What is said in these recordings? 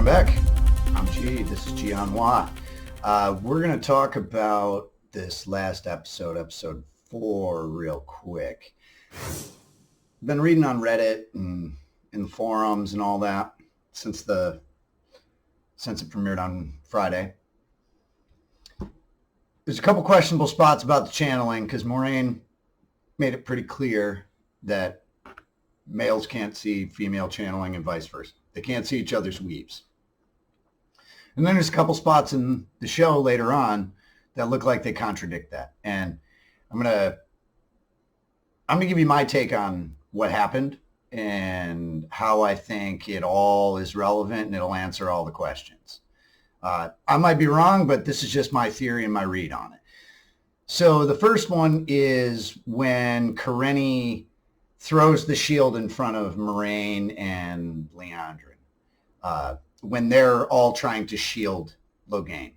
back. I'm G. This is Gian Hua. We're going to talk about this last episode, episode 4, real quick. Been reading on Reddit and in the forums and all that since it premiered on Friday. There's a couple questionable spots about the channeling because Moraine made it pretty clear that males can't see female channeling and vice versa. They can't see each other's weaves. And then there's a couple spots in the show later on that look like they contradict that. And I'm gonna give you my take on what happened and how I think it all is relevant and it'll answer all the questions. I might be wrong, but this is just my theory and my read on it. So the first one is when Karenni throws the shield in front of Moraine and Leandrin, when they're all trying to shield Logain.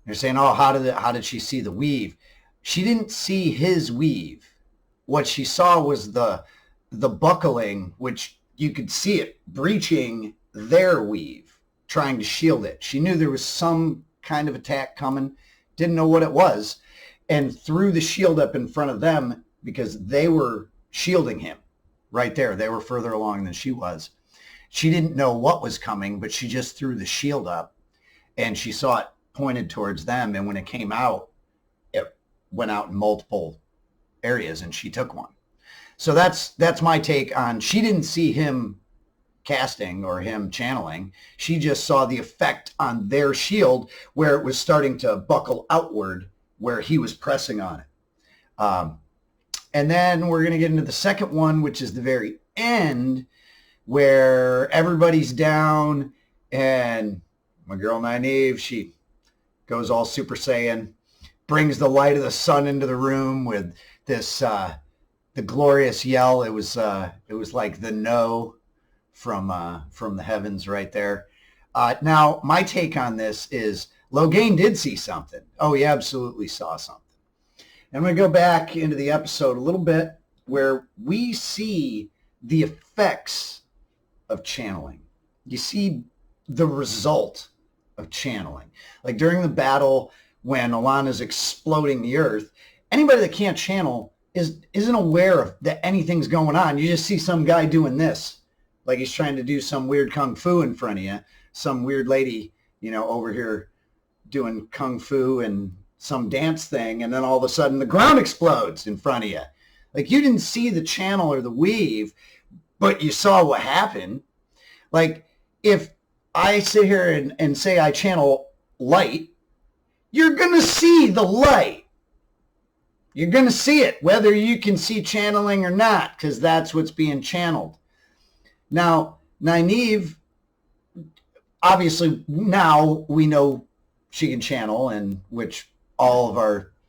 They're saying, oh, how did she see the weave? She didn't see his weave. What she saw was the buckling, which you could see it breaching their weave, trying to shield it. She knew there was some kind of attack coming, didn't know what it was, and threw the shield up in front of them because they were shielding him right there. They were further along than she was. She didn't know what was coming, but she just threw the shield up and she saw it pointed towards them. And when it came out, it went out in multiple areas and she took one. So that's my take on, she didn't see him casting or him channeling. She just saw the effect on their shield where it was starting to buckle outward where he was pressing on it. And then we're going to get into the second one, which is the very end, where everybody's down and my girl Nynaeve, she goes all Super Saiyan, brings the light of the sun into the room with this, the glorious yell. It was like the no from the heavens right there. Now, my take on this is Logain did see something. Oh, he absolutely saw something. And I'm going to go back into the episode a little bit where we see the effects of channeling. You see the result of channeling. Like during the battle when Alana's exploding the earth, anybody that can't channel isn't aware of that anything's going on. You just see some guy doing this, like he's trying to do some weird kung fu in front of you, some weird lady, over here doing kung fu and some dance thing, and then all of a sudden the ground explodes in front of you. Like you didn't see the channel or the weave, but you saw what happened. Like if I sit here and say I channel light, you're going to see the light. You're going to see it, whether you can see channeling or not, because that's what's being channeled. Now, Nynaeve, obviously now we know she can channel, and which all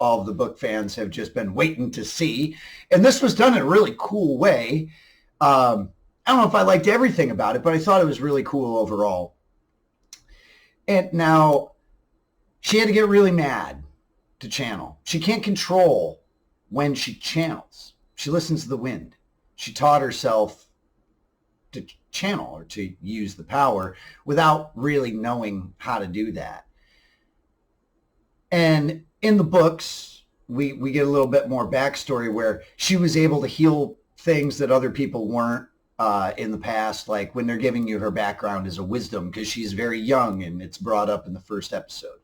of the book fans have just been waiting to see. And this was done in a really cool way. I don't know if I liked everything about it, but I thought it was really cool overall. And now she had to get really mad to channel. She can't control when she channels. She listens to the wind. She taught herself to channel or to use the power without really knowing how to do that. And in the books, we get a little bit more backstory where she was able to heal things that other people weren't in the past, like when they're giving you her background as a wisdom because she's very young and it's brought up in the first episode.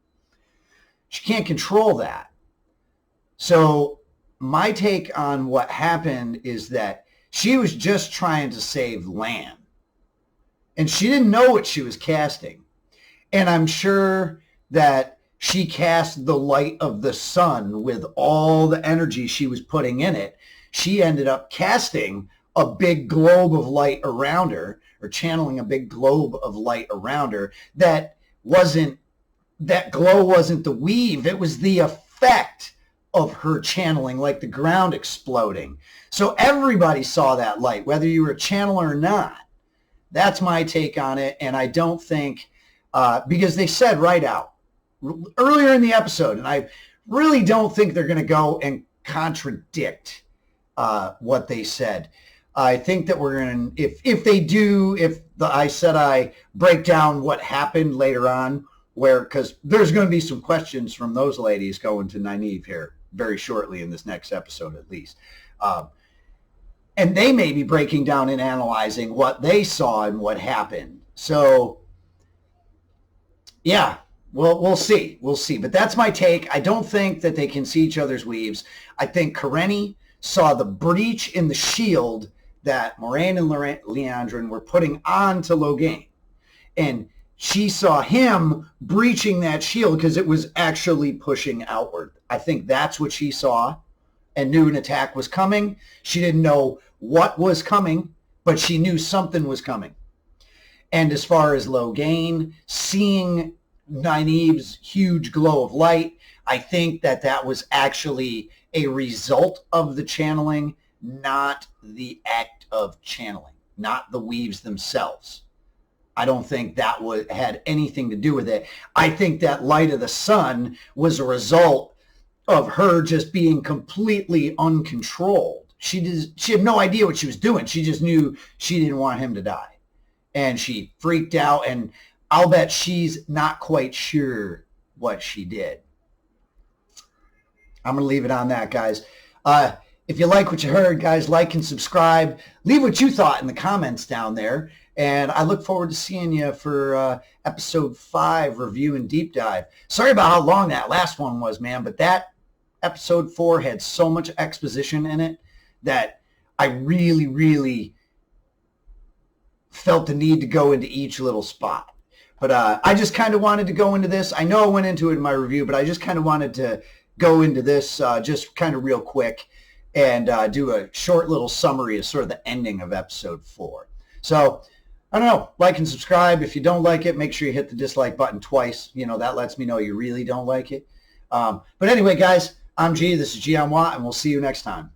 She can't control that. So my take on what happened is that she was just trying to save Lan. And she didn't know what she was casting. And I'm sure that she cast the light of the sun with all the energy she was putting in it. She ended up casting a big globe of light around her, or channeling a big globe of light around her. That glow wasn't the weave. It was the effect of her channeling, like the ground exploding. So everybody saw that light, whether you were a channeler or not. That's my take on it. And I don't think, because they said right out earlier in the episode, and I really don't think they're going to go and contradict what they said. I think that we're going to, if they do, I said I break down what happened later on, because there's going to be some questions from those ladies going to Nynaeve here very shortly in this next episode at least. And they may be breaking down and analyzing what they saw and what happened. So, yeah, we'll see. We'll see. But that's my take. I don't think that they can see each other's weaves. I think Karenni saw the breach in the shield that Moiraine and Liandrin were putting on to Logain. And she saw him breaching that shield because it was actually pushing outward. I think that's what she saw and knew an attack was coming. She didn't know what was coming, but she knew something was coming. And as far as Logain seeing Nynaeve's huge glow of light, I think that was actually a result of the channeling, not the act of channeling, not the weaves themselves. I don't think that had anything to do with it. I think that light of the sun was a result of her just being completely uncontrolled. She had no idea what she was doing. She just knew she didn't want him to die. And she freaked out, and I'll bet she's not quite sure what she did. I'm going to leave it on that, guys. If you like what you heard, guys, like and subscribe. Leave what you thought in the comments down there. And I look forward to seeing you for episode 5, review and deep dive. Sorry about how long that last one was, man, but that episode 4 had so much exposition in it that I really, really felt the need to go into each little spot. But I just kind of wanted to go into this. I know I went into it in my review, but I just kind of wanted to go into this just kind of real quick and do a short little summary of sort of the ending of episode 4. So, I don't know, like and subscribe. If you don't like it, make sure you hit the dislike button twice. You know, that lets me know you really don't like it. But anyway, guys, I'm G. This is G on Watt, and we'll see you next time.